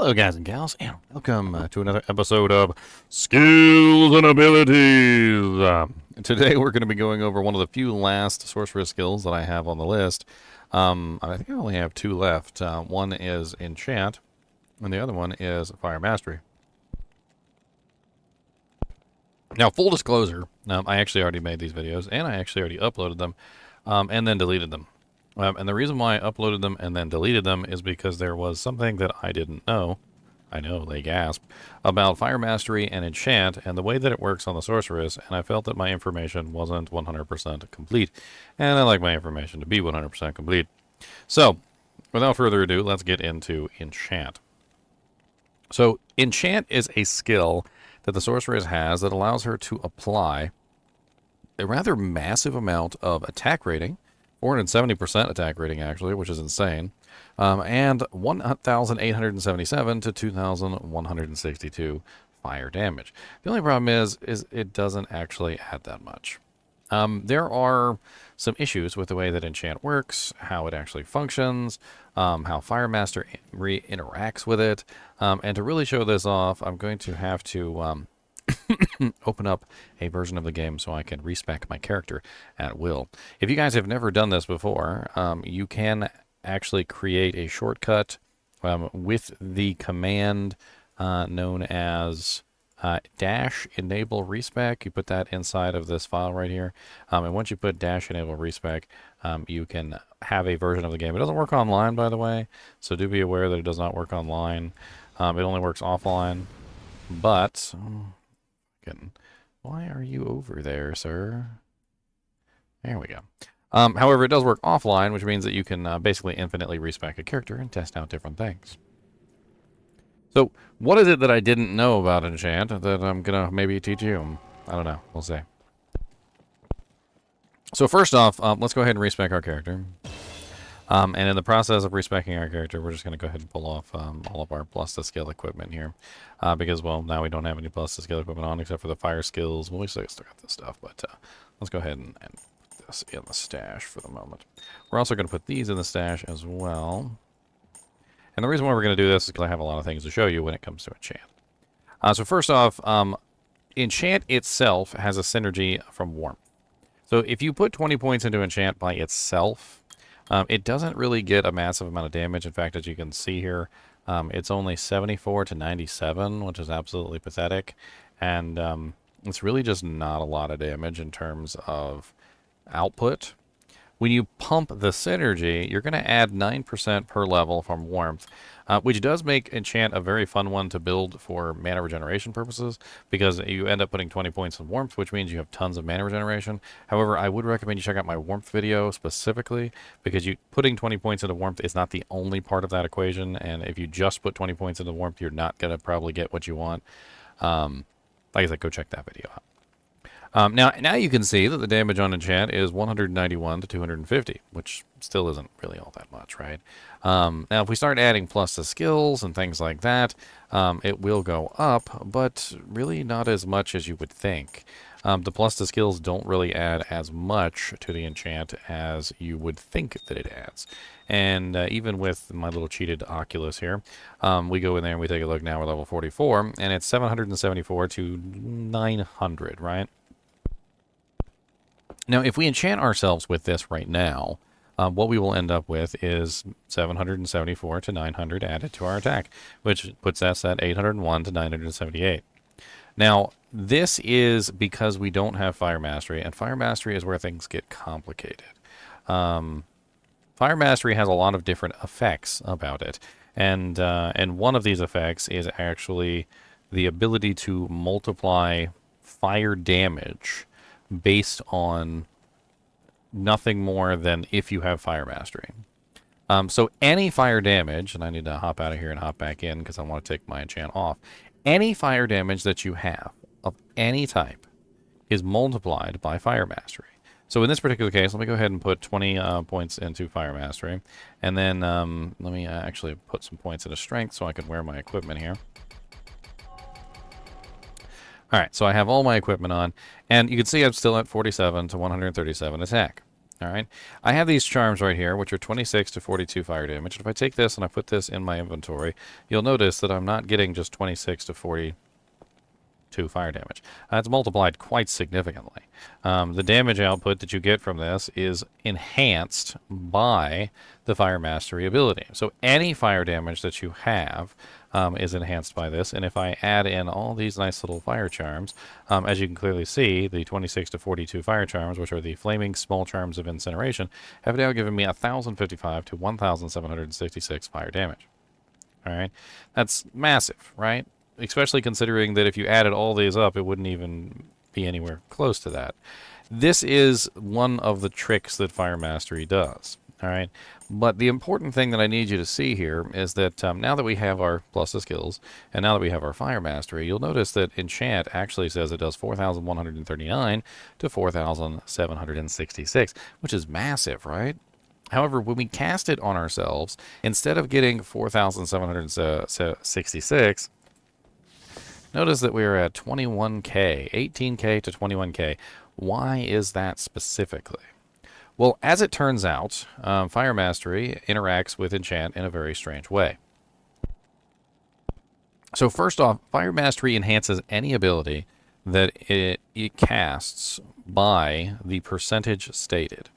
Hello, guys and gals, and welcome to another episode of Skills and Abilities. Today, we're going to be going over one of the few last sorceress skills that I have on the list. I think I only have two left. One is Enchant, and the other one is Fire Mastery. Now, full disclosure, I actually already made these videos, and I actually already uploaded them, and then deleted them. And the reason why I uploaded them and then deleted them is because there was something that I didn't know. I know, they gasped, about Fire Mastery and Enchant and the way that it works on the Sorceress, and I felt that my information wasn't 100% complete, and I like my information to be 100% complete. So, without further ado, let's get into Enchant. So, Enchant is a skill that the Sorceress has that allows her to apply a rather massive amount of attack rating, 470% attack rating actually, which is insane, and 1,877 to 2,162 fire damage. The only problem is it doesn't actually add that much. There are some issues with the way that Enchant works, how it actually functions, how Fire Master interacts with it, and to really show this off, I'm going to have to open up a version of the game so I can respec my character at will. If you guys have never done this before, you can actually create a shortcut with the command known as dash enable respec. You put that inside of this file right here, and once you put dash enable respec, you can have a version of the game. It doesn't work online, by the way, so do be aware that it does not work online. It only works offline, but why are you over there, sir? There we go. However, it does work offline, which means that you can basically infinitely respec a character and test out different things. So, what is it that I didn't know about Enchant that I'm going to maybe teach you? I don't know. We'll see. So first off, let's go ahead and respec our character. And in the process of respecing our character, we're just going to go ahead and pull off all of our plus to skill equipment here. Because, well, now we don't have any plus to skill equipment on except for the fire skills. Well, we still got this stuff, but let's go ahead and put this in the stash for the moment. We're also going to put these in the stash as well. And the reason why we're going to do this is because I have a lot of things to show you when it comes to Enchant. So first off, Enchant itself has a synergy from Warmth. So if you put 20 points into Enchant by itself, it doesn't really get a massive amount of damage. In fact, as you can see here, it's only 74 to 97, which is absolutely pathetic. And it's really just not a lot of damage in terms of output. When you pump the synergy, you're going to add 9% per level from Warmth, which does make Enchant a very fun one to build for mana regeneration purposes, because you end up putting 20 points in Warmth, which means you have tons of mana regeneration. However, I would recommend you check out my Warmth video specifically, because putting 20 points into Warmth is not the only part of that equation, and if you just put 20 points into Warmth, you're not going to probably get what you want. Like I said, go check that video out. Now you can see that the damage on Enchant is 191 to 250, which still isn't really all that much, right? Now, if we start adding plus to skills and things like that, it will go up, but really not as much as you would think. The plus to skills don't really add as much to the Enchant as you would think that it adds. And even with my little cheated Oculus here, we go in there and we take a look now, we're level 44, and it's 774 to 900, right? Now, if we enchant ourselves with this right now, what we will end up with is 774 to 900 added to our attack, which puts us at 801 to 978. Now, this is because we don't have Fire Mastery, and Fire Mastery is where things get complicated. Fire Mastery has a lot of different effects about it, and one of these effects is actually the ability to multiply fire damage based on nothing more than if you have Fire Mastery. So any fire damage, and I need to hop out of here and hop back in because I want to take my enchant off. Any fire damage that you have of any type is multiplied by Fire Mastery. So in this particular case, let me go ahead and put 20 points into Fire Mastery. And then let me actually put some points into Strength so I can wear my equipment here. All right, so I have all my equipment on, and you can see I'm still at 47 to 137 attack. All right. I have these charms right here, which are 26 to 42 fire damage. If I take this and I put this in my inventory, you'll notice that I'm not getting just 26 to 42 fire damage. That's multiplied quite significantly. The damage output that you get from this is enhanced by the Fire Mastery ability. So any fire damage that you have is enhanced by this. And if I add in all these nice little fire charms, as you can clearly see, the 26 to 42 fire charms, which are the flaming small charms of incineration, have now given me 1,055 to 1,766 fire damage. All right, that's massive, right? Especially considering that if you added all these up, it wouldn't even be anywhere close to that. This is one of the tricks that Fire Mastery does. All right, but the important thing that I need you to see here is that now that we have our plus the skills, and now that we have our Fire Mastery, you'll notice that Enchant actually says it does 4,139 to 4,766, which is massive, right? However, when we cast it on ourselves, instead of getting 4,766, notice that we are at 21k, 18k to 21k. Why is that specifically? Well, as it turns out, Fire Mastery interacts with Enchant in a very strange way. So first off, Fire Mastery enhances any ability that it casts by the percentage stated.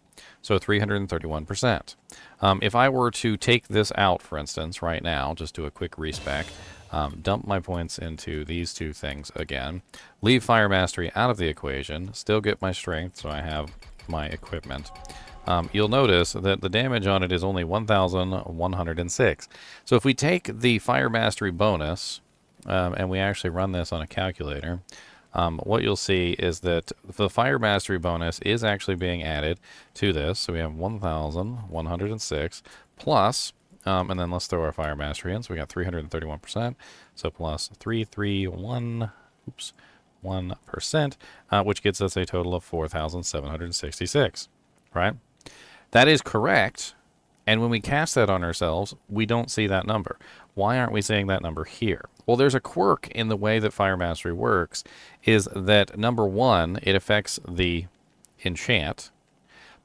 So 331%. If I were to take this out, for instance, right now, just do a quick respec, dump my points into these two things again, leave Fire Mastery out of the equation, still get my strength, so I have my equipment, you'll notice that the damage on it is only 1,106. So if we take the Fire Mastery bonus, and we actually run this on a calculator, what you'll see is that the Fire Mastery bonus is actually being added to this. So we have 1,106 plus, and then let's throw our Fire Mastery in. So we got 331%. So plus 331, 1%, which gets us a total of 4,766, right? That is correct. And when we cast that on ourselves, we don't see that number. Why aren't we seeing that number here? Well, there's a quirk in the way that Fire Mastery works, is that number one, it affects the enchant,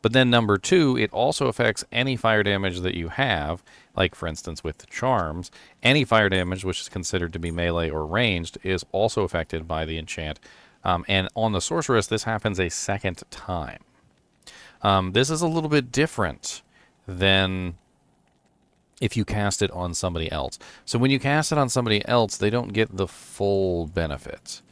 but then number two, it also affects any fire damage that you have, like for instance with the charms. Any fire damage which is considered to be melee or ranged is also affected by the enchant. And on the Sorceress, this happens a second time. This is a little bit different than if you cast it on somebody else. So when you cast it on somebody else, they don't get the full benefit.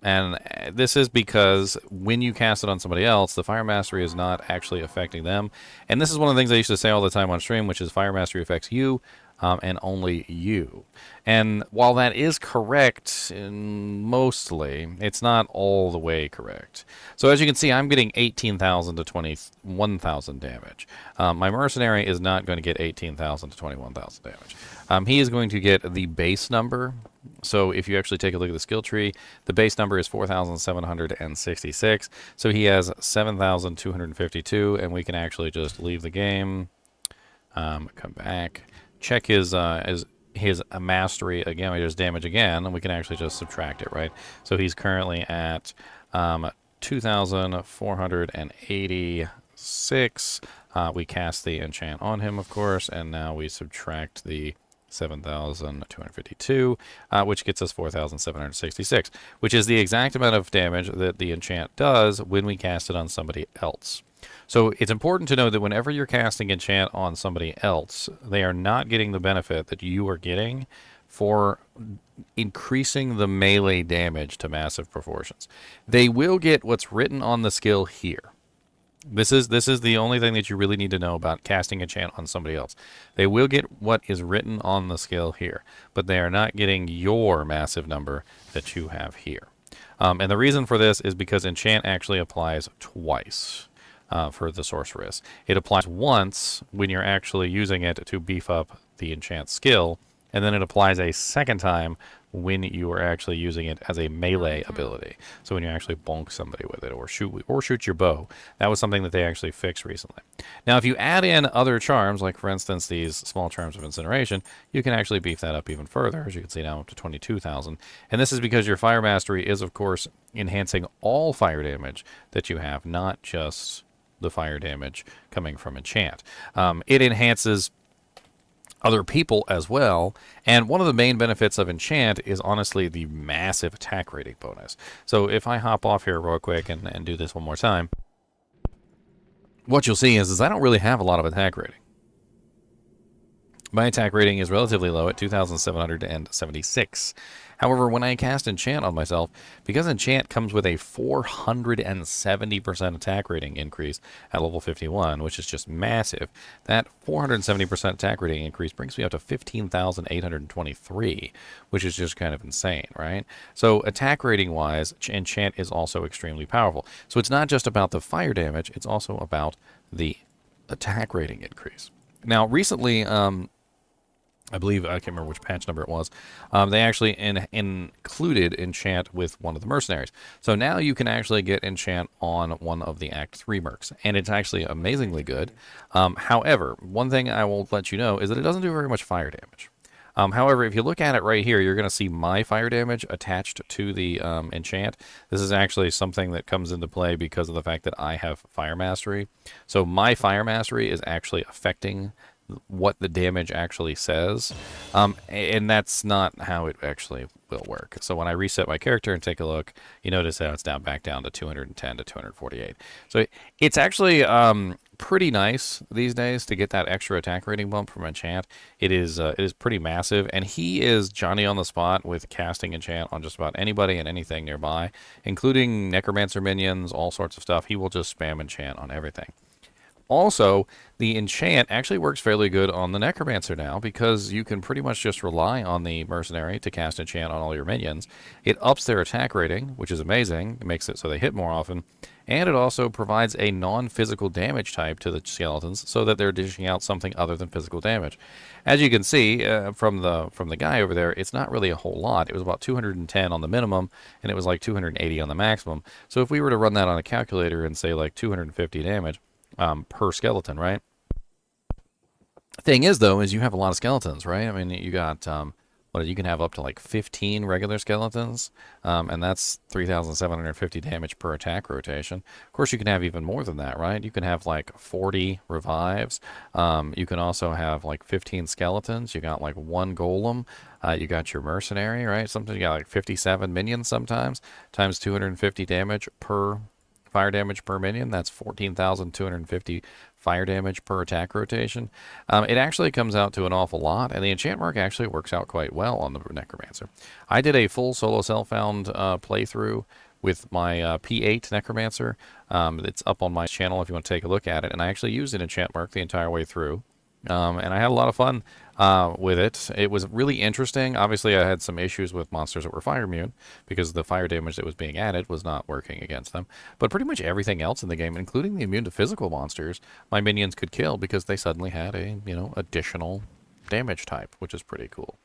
And this is because when you cast it on somebody else, the Fire Mastery is not actually affecting them. And this is one of the things I used to say all the time on stream, which is Fire Mastery affects you, and only you. And while that is correct mostly, it's not all the way correct. So as you can see, I'm getting 18,000 to 21,000 damage. My Mercenary is not going to get 18,000 to 21,000 damage. He is going to get the base number. So if you actually take a look at the skill tree, the base number is 4,766. So he has 7,252, and we can actually just leave the game, come back, check his mastery again, we just damage again, and we can actually just subtract it, right? So he's currently at 2,486. We cast the enchant on him, of course, and now we subtract the 7,252, which gets us 4,766, which is the exact amount of damage that the enchant does when we cast it on somebody else. So it's important to know that whenever you're casting enchant on somebody else, they are not getting the benefit that you are getting for increasing the melee damage to massive proportions. They will get what's written on the skill here. This is the only thing that you really need to know about casting enchant on somebody else. They will get what is written on the skill here, but they are not getting your massive number that you have here. And the reason for this is because enchant actually applies twice. For the Sorceress. It applies once when you're actually using it to beef up the enchant skill, and then it applies a second time when you are actually using it as a melee ability. So when you actually bonk somebody with it, or shoot your bow. That was something that they actually fixed recently. Now, if you add in other charms, like for instance these small charms of incineration, you can actually beef that up even further, as you can see now up to 22,000. And this is because your Fire Mastery is, of course, enhancing all fire damage that you have, not just the fire damage coming from Enchant. It enhances other people as well. And one of the main benefits of Enchant is honestly the massive attack rating bonus. So if I hop off here real quick and do this one more time, what you'll see is I don't really have a lot of attack rating. My attack rating is relatively low at 2,776. However, when I cast Enchant on myself, because Enchant comes with a 470% attack rating increase at level 51, which is just massive, that 470% attack rating increase brings me up to 15,823, which is just kind of insane, right? So attack rating wise, Enchant is also extremely powerful. So it's not just about the fire damage, it's also about the attack rating increase. Now, recently, I believe, I can't remember which patch number it was, they actually included Enchant with one of the mercenaries. So now you can actually get Enchant on one of the Act 3 mercs, and it's actually amazingly good. However, one thing I will let you know is that it doesn't do very much fire damage. However, if you look at it right here, you're going to see my fire damage attached to the Enchant. This is actually something that comes into play because of the fact that I have Fire Mastery. So my Fire Mastery is actually affecting what the damage actually says, and that's not how it actually will work. So when I reset my character and take a look, you notice how it's back down to 210 to 248. So it's actually pretty nice these days to get that extra attack rating bump from Enchant. It is pretty massive, and he is Johnny on the spot with casting Enchant on just about anybody and anything nearby, including Necromancer minions, all sorts of stuff. He will just spam Enchant on everything. Also, the Enchant actually works fairly good on the Necromancer now because you can pretty much just rely on the Mercenary to cast Enchant on all your minions. It ups their attack rating, which is amazing. It makes it so they hit more often. And it also provides a non-physical damage type to the skeletons so that they're dishing out something other than physical damage. As you can see from the guy over there, it's not really a whole lot. It was about 210 on the minimum, and it was like 280 on the maximum. So if we were to run that on a calculator and say like 250 damage, per skeleton, right? Thing is, though, is you have a lot of skeletons, right? I mean, you got, you can have up to like 15 regular skeletons, and that's 3,750 damage per attack rotation. Of course, you can have even more than that, right? You can have like 40 revives. You can also have like 15 skeletons. You got like one golem. You got your mercenary, right? Sometimes you got like 57 minions sometimes, times 250 damage per fire damage per minion. That's 14,250 fire damage per attack rotation. It actually comes out to an awful lot, and the enchant mark actually works out quite well on the Necromancer. I did a full solo self-found playthrough with my P8 Necromancer. It's up on my channel if you want to take a look at it, and I actually used an enchant mark the entire way through. And I had a lot of fun with it. It was really interesting. Obviously, I had some issues with monsters that were fire immune because the fire damage that was being added was not working against them. But pretty much everything else in the game, including the immune to physical monsters, my minions could kill because they suddenly had a additional damage type, which is pretty cool.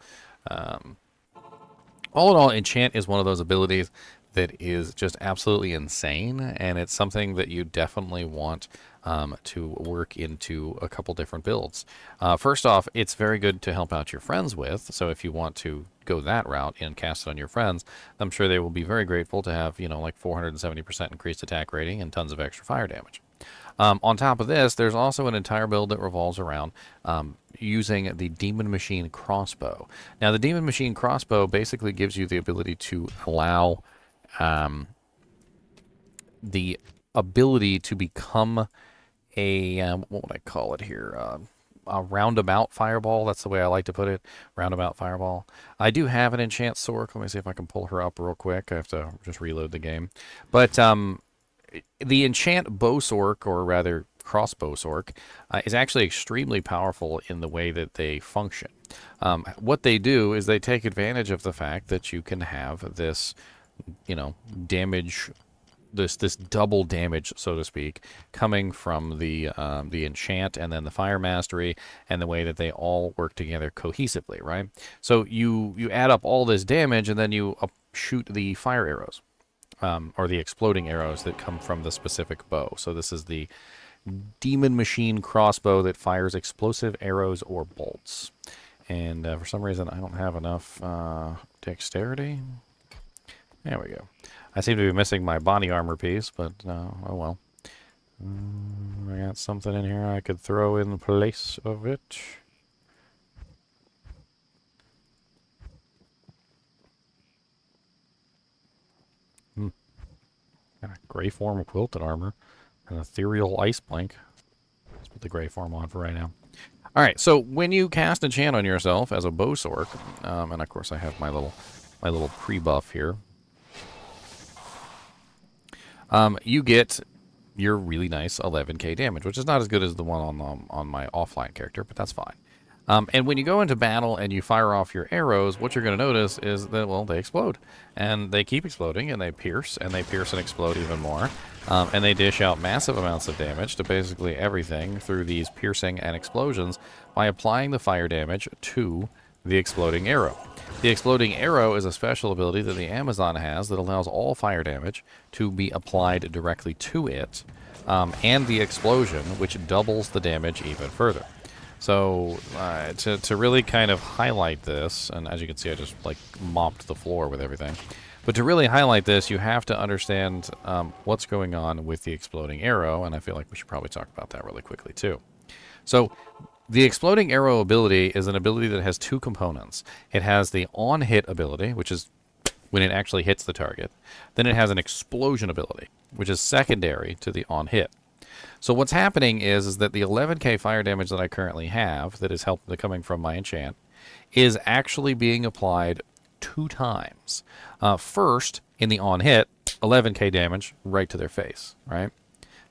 All in all, Enchant is one of those abilities that is just absolutely insane, and it's something that you definitely want to work into a couple different builds. First off, it's very good to help out your friends with, so if you want to go that route and cast it on your friends, I'm sure they will be very grateful to have, like 470% increased attack rating and tons of extra fire damage. On top of this, there's also an entire build that revolves around using the Demon Machine Crossbow. Now, the Demon Machine Crossbow basically gives you the ability to allow the ability to become a, what would I call it here? A roundabout fireball. That's the way I like to put it. Roundabout fireball. I do have an enchant sork. Let me see if I can pull her up real quick. I have to just reload the game. But the enchant bow sork, or rather crossbow sork, is actually extremely powerful in the way that they function. What they do is they take advantage of the fact that you can have this, damage, this double damage, so to speak, coming from the enchant and then the fire mastery, and the way that they all work together cohesively, right? So you add up all this damage, and then you shoot the fire arrows, or the exploding arrows that come from the specific bow. So this is the Demon Machine Crossbow that fires explosive arrows or bolts. And for some reason, I don't have enough dexterity. There we go. I seem to be missing my body armor piece, but oh well. I got something in here I could throw in place of it. Got a gray form of quilted armor. An ethereal ice blank. Let's put the gray form on for right now. All right, so when you cast enchant on yourself as a bow sork, and of course I have my little pre-buff here, you get your really nice 11k damage, which is not as good as the one on my offline character, but that's fine. And when you go into battle and you fire off your arrows, what you're going to notice is that, well, they explode. And they keep exploding, and they pierce and explode even more. And they dish out massive amounts of damage to basically everything through these piercing and explosions by applying the fire damage to the exploding arrow. The exploding arrow is a special ability that the Amazon has that allows all fire damage to be applied directly to it, and the explosion, which doubles the damage even further. So to really kind of highlight this, and as you can see, I just like mopped the floor with everything. But to really highlight this, you have to understand what's going on with the exploding arrow, and I feel like we should probably talk about that really quickly too. So the exploding arrow ability is an ability that has two components. It has the on-hit ability, which is when it actually hits the target. Then it has an explosion ability, which is secondary to the on-hit. So what's happening is that the 11k fire damage that I currently have, that is coming from my enchant, is actually being applied 2 times. First, in the on-hit, 11k damage right to their face, right?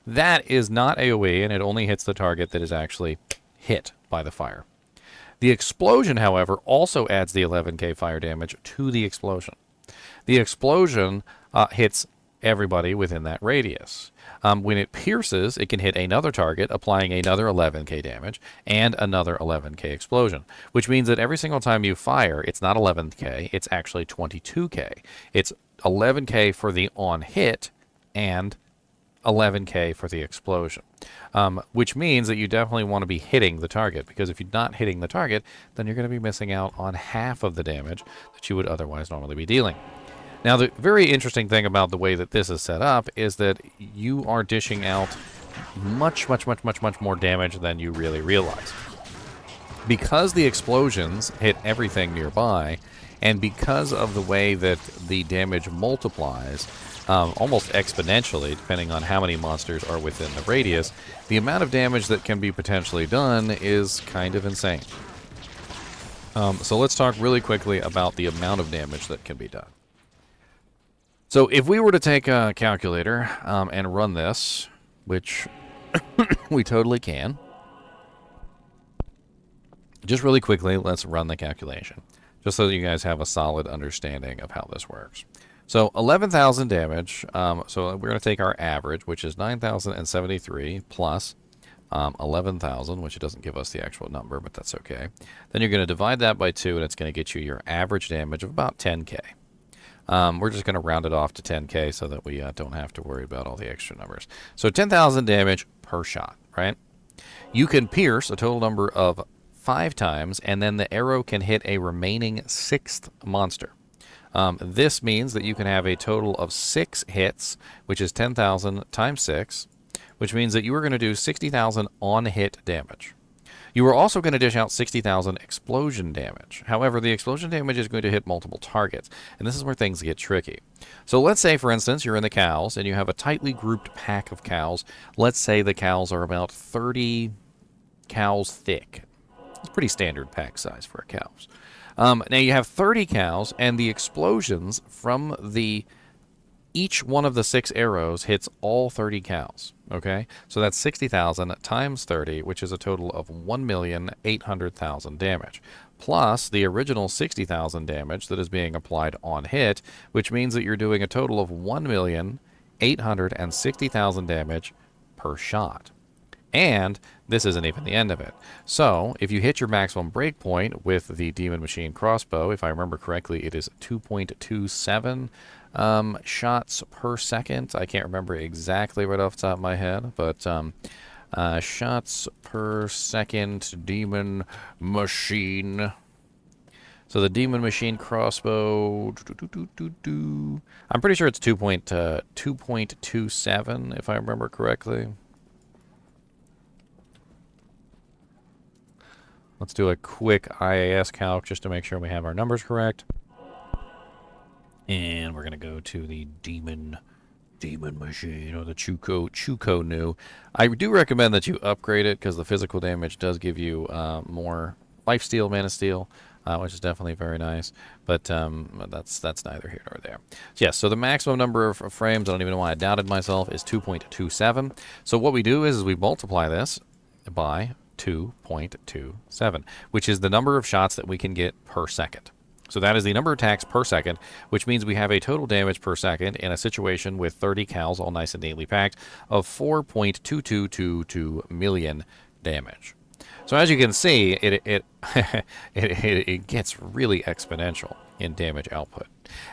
That is not AoE, and it only hits the target that is actually hit by the fire. The explosion, however, also adds the 11k fire damage to the explosion. The explosion hits everybody within that radius. When it pierces, it can hit another target, applying another 11k damage and another 11k explosion, which means that every single time you fire, it's not 11k, it's actually 22k. It's 11k for the on-hit and 11k for the explosion, which means that you definitely want to be hitting the target, because if you're not hitting the target, then you're going to be missing out on half of the damage that you would otherwise normally be dealing. Now, the very interesting thing about the way that this is set up is that you are dishing out much more damage than you really realize. Because the explosions hit everything nearby, and because of the way that the damage multiplies almost exponentially, depending on how many monsters are within the radius, the amount of damage that can be potentially done is kind of insane. So let's talk really quickly about the amount of damage that can be done. So if we were to take a calculator and run this, which we totally can, just really quickly, let's run the calculation, just so that you guys have a solid understanding of how this works. So 11,000 damage, so we're going to take our average, which is 9,073, plus 11,000, which it doesn't give us the actual number, but that's okay. Then you're going to divide that by 2, and it's going to get you your average damage of about 10k. We're just going to round it off to 10k so that we don't have to worry about all the extra numbers. So 10,000 damage per shot, right? You can pierce a total number of 5 times, and then the arrow can hit a remaining 6th monster. This means that you can have a total of 6 hits, which is 10,000 times 6, which means that you are going to do 60,000 on-hit damage. You are also going to dish out 60,000 explosion damage. However, the explosion damage is going to hit multiple targets, and this is where things get tricky. So let's say, for instance, you're in the cows, and you have a tightly grouped pack of cows. Let's say the cows are about 30 cows thick. It's pretty standard pack size for cows. Now you have 30 cows, and the explosions from each one of the 6 arrows hits all 30 cows. Okay, so that's 60,000 times 30, which is a total of 1,800,000 damage, plus the original 60,000 damage that is being applied on hit, which means that you're doing a total of 1,860,000 damage per shot. And this isn't even the end of it. So if you hit your maximum breakpoint with the Demon Machine crossbow, if I remember correctly, it is 2.27 shots per second. I can't remember exactly right off the top of my head, but shots per second Demon Machine. So the Demon Machine crossbow, I'm pretty sure it's 2.27 if I remember correctly. Let's do a quick IAS calc just to make sure we have our numbers correct. And we're going to go to the demon machine, or the Chuko new. I do recommend that you upgrade it because the physical damage does give you more lifesteal, mana steel, which is definitely very nice. But that's neither here nor there. So yes, so the maximum number of frames, I don't even know why I doubted myself, is 2.27. So what we do is we multiply this by 2.27, which is the number of shots that we can get per second. So that is the number of attacks per second, which means we have a total damage per second in a situation with 30 cows all nice and neatly packed of 4.2222 million damage. So as you can see, it gets really exponential in damage output.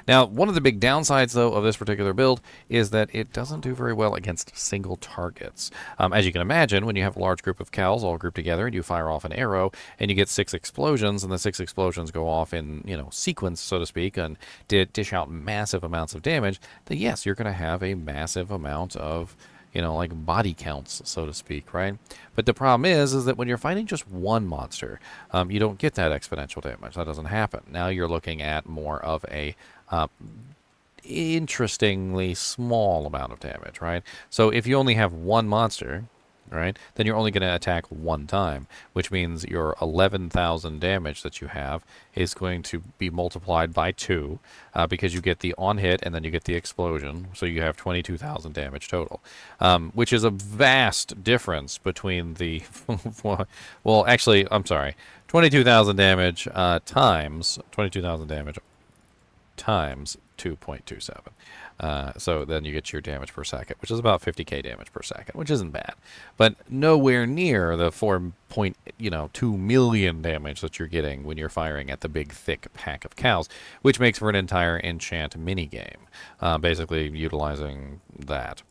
Now, one of the big downsides, though, of this particular build is that it doesn't do very well against single targets. As you can imagine, when you have a large group of cows all grouped together and you fire off an arrow and you get 6 explosions, and the 6 explosions go off in, sequence, so to speak, and dish out massive amounts of damage, then yes, you're going to have a massive amount of like body counts, so to speak, right? But the problem is that when you're fighting just one monster, you don't get that exponential damage. That doesn't happen. Now you're looking at more of a interestingly small amount of damage, right? So if you only have one monster, right, then you're only going to attack one time, which means your 11,000 damage that you have is going to be multiplied by 2 because you get the on hit and then you get the explosion, so you have 22,000 damage total, which is a vast difference between the well, actually, I'm sorry, 22,000 damage times 22,000 damage times 2.27. So then you get your damage per second, which is about 50k damage per second, which isn't bad, but nowhere near the 4.2 million damage that you're getting when you're firing at the big thick pack of cows, which makes for an entire enchant minigame, basically utilizing that.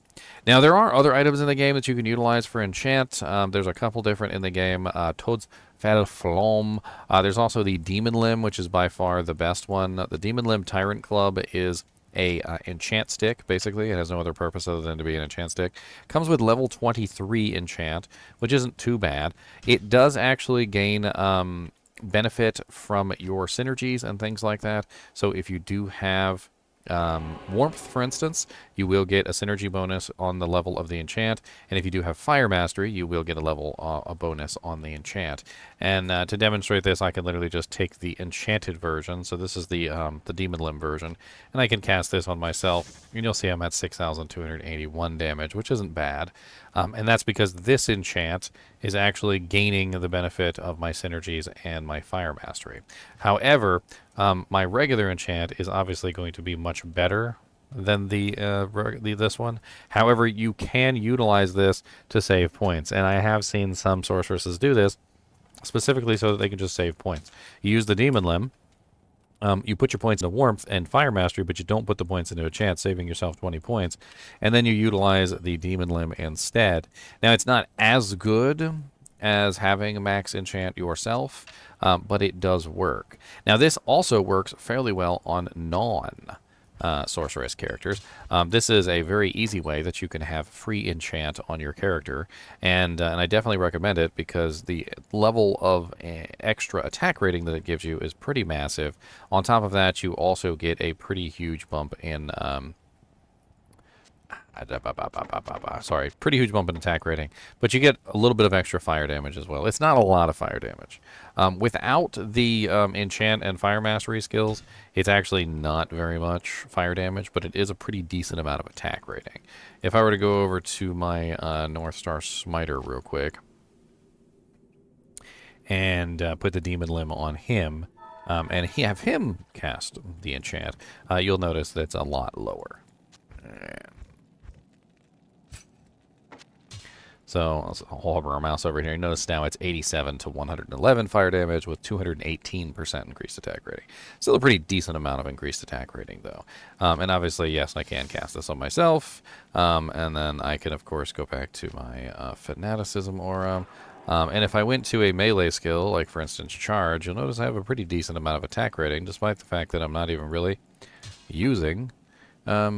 Now, there are other items in the game that you can utilize for enchant. There's a couple different in the game. Toad's Flamme. There's also the Demon Limb, which is by far the best one. The Demon Limb Tyrant Club is a enchant stick, basically. It has no other purpose other than to be an enchant stick. Comes with level 23 enchant, which isn't too bad. It does actually gain benefit from your synergies and things like that. So if you do have warmth, for instance, you will get a synergy bonus on the level of the enchant, and if you do have fire mastery, you will get a bonus on the enchant. And to demonstrate this, I can literally just take the enchanted version. So this is the demon limb version, and I can cast this on myself, and you'll see I'm at 6,281 damage, which isn't bad. And that's because this enchant is actually gaining the benefit of my synergies and my fire mastery. However, my regular enchant is obviously going to be much better than this one. However, you can utilize this to save points, and I have seen some sorceresses do this specifically so that they can just save points. You use the demon limb. You put your points into warmth and fire mastery, but you don't put the points into a chance, saving yourself 20 points. And then you utilize the demon limb instead. Now, it's not as good as having a max enchant yourself, but it does work. Now, this also works fairly well on sorceress characters. This is a very easy way that you can have free enchant on your character, and I definitely recommend it because the level of extra attack rating that it gives you is pretty massive. On top of that, you also get a pretty huge bump in pretty huge bump in attack rating, but you get a little bit of extra fire damage as well. It's not a lot of fire damage. Without the enchant and fire mastery skills, it's actually not very much fire damage, but it is a pretty decent amount of attack rating. If I were to go over to my North Star Smiter real quick and put the demon limb on him, and have him cast the enchant, you'll notice that it's a lot lower. So let's hover our mouse over here. You notice now it's 87 to 111 fire damage with 218% increased attack rating. Still a pretty decent amount of increased attack rating, though. And obviously, yes, I can cast this on myself. And then I can, of course, go back to my Fanaticism Aura. And if I went to a melee skill, like, for instance, Charge, you'll notice I have a pretty decent amount of attack rating, despite the fact that I'm not even really using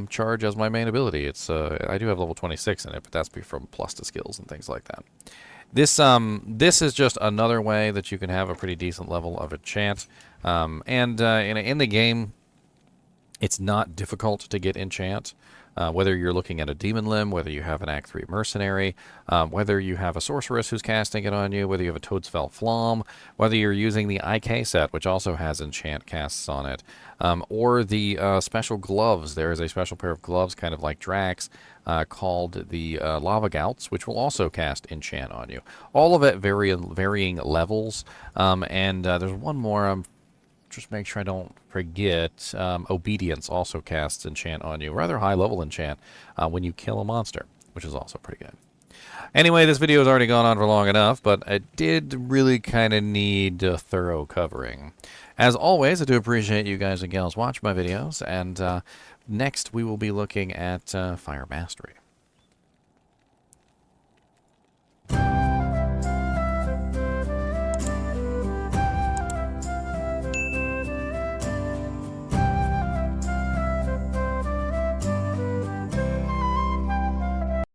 Charge as my main ability. It's I do have level 26 in it, but that's from plus to skills and things like that. This is just another way that you can have a pretty decent level of enchant. In the game, it's not difficult to get enchant. Whether you're looking at a demon limb, whether you have an Act 3 mercenary, whether you have a sorceress who's casting it on you, whether you have a Toadsfell Flom, whether you're using the IK set, which also has enchant casts on it, or the special gloves. There is a special pair of gloves, kind of like Drax, called the Lava Gouts, which will also cast enchant on you. All of it varying levels. There's one more. Just make sure I don't forget. Obedience also casts enchant on you. Rather high level enchant when you kill a monster, which is also pretty good. Anyway, this video has already gone on for long enough, but it did really kind of need a thorough covering. As always, I do appreciate you guys and gals watching my videos, and next we will be looking at Fire Mastery.